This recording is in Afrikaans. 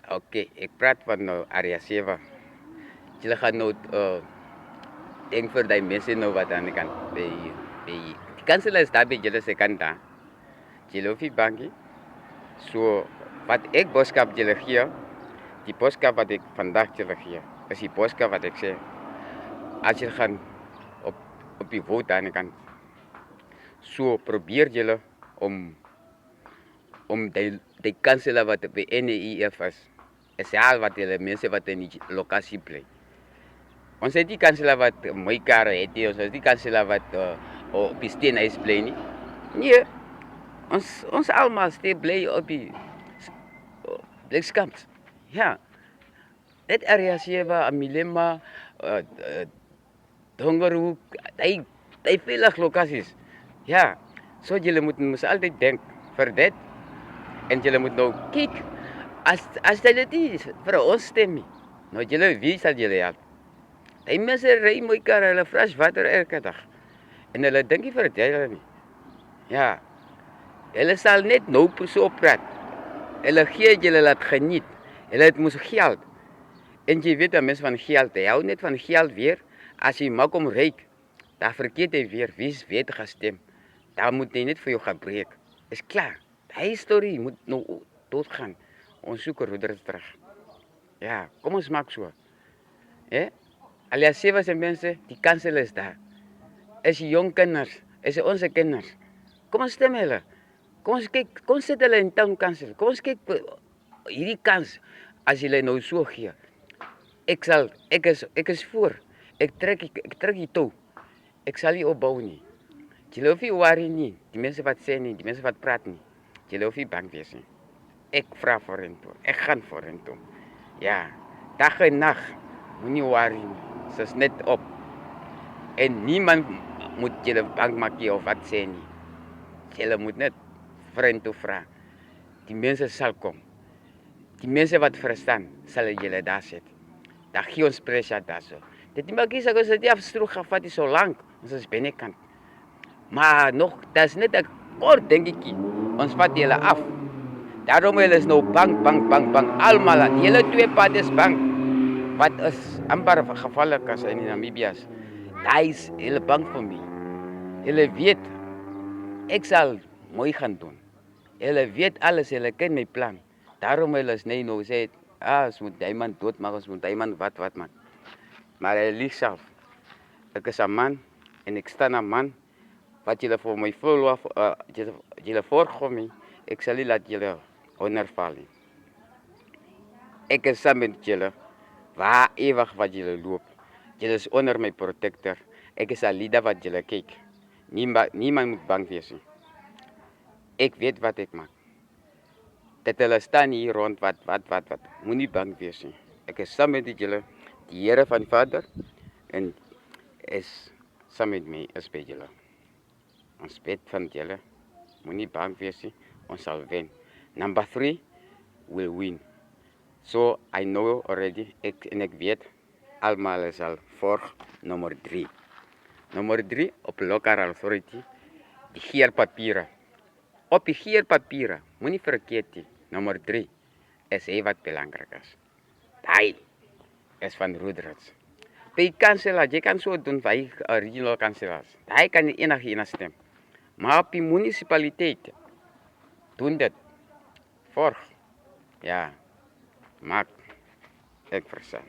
Oké, ik praat van area 7. Jullie gaan nou, denk voor die mensen nou wat aan de kant. Bij de kansel is daar bij jullie second daar. Jullie hoef je bankie. Zo, wat ik boodschap jullie geef, die boodschap wat ik vandaag jullie geef, is die boodschap wat ik zeg. Als je gaan op, op je voet aan de kant, zo probeer jullie om die kansel wat bij NEIF is al wat jullie mensen wat in die locatie blijven. Ons het die kansela wat mooi karre het, ons het die kansela wat op die steenhuis bly nie. Nee, ons almal steeds bly op die Blikskamp. Ja, dit area 7, Amilema, Dongerhoek, die veilig lokasies. Ja, so julle moet altyd dink vir dit en julle moet nou kyk as dit nie vir ons stem nie. Nou julle wie sal julle help? Die mense ry mooi karre, hulle fresh water elke dag. En hulle dink nie vir dit hulle nie. Ja, hulle sal net nou so praat. Hulle gee julle laat geniet. Hulle het mos geld. En jy weet dat mense van geld, hy hou net van geld weer. As jy maak om ryk, dan vergeet hy weer wie's weet gestem. Dan moet hy net vir jou gebreek. Is klaar. Die storie moet nou doodgaan. Ons soek roeders terug. Ja, kom ons maak so. Alias 7 mense, die kansel is daar. Is die jong kinders, is onze kinders. Kom ons stem hulle. Kom ons kyk, kom sit hulle in town kansel. Kom ons kyk hierdie kans as julle nou so gee. Ek is voor. Ek trek die toe. Ek sal nie opbou nie. Julle hoef nie worry nie. Die mense wat sê nie, die mense wat praat nie. Julle hoef nie bang wees nie. Ek vra vorentoe. Ek gaan vorentoe. Ja, dag en nag. Moenie worry nie. Dit is net op. En niemand moet julle bang maak of wat sê nie. Julle moet net vorentoe vra. Die mense sal kom. Die mense wat verstaan, sal julle daar sit. Dan gee ons pressure daar so. Dit nie maak nie as dit afstroeg gevat is so lank. Ons is binnekant. Maar nog, dat is net 'n kort dingetjie. Ons vat julle af. Daarom hulle is nou bang. Almal, die hele twee pad is bang. Wat is amper gevaarlik as in Namibië's. Daai is hulle bang vir my. Hulle weet ek sal mooi gaan doen. Hulle weet alles, hulle ken my plan. Daarom hulle is nee nou sê, ons moet die man doodmaak, ons moet die man wat maak. Maar hulle lieg self. Ek is 'n man en ek staan 'n man. Wat julle vir my voel, julle voorkom, ek sal nie laat julle onderval nie. Ek is saam met julle. Waar ewig wat julle loop. Julle is onder my protector. Ek is 'n leader wat julle kyk. Niemand moet bang wees nie. Ek weet wat ek maak. Dat hulle staan hier rond wat. Moenie bang wees nie. Ek is saam met julle, die Here van Vader en is saam met my is by julle. Ons bid van julle. Moenie bang wees nie. Ons sal wen. Number 3 will win. So I know already, ek weet, almal sal volg nommer 3. Nommer 3 op local authority, die geerpapiere. Op die geerpapiere, moenie vergeet nie, nommer 3 is hy wat belangrik is. Hy is van Roederits. By kanselaar, jy kan so doen by regional kanselaars. Hy kan enige stem. Maar op die munisipaliteit, doen dit. Volg. Ja. Maak ek verstaan.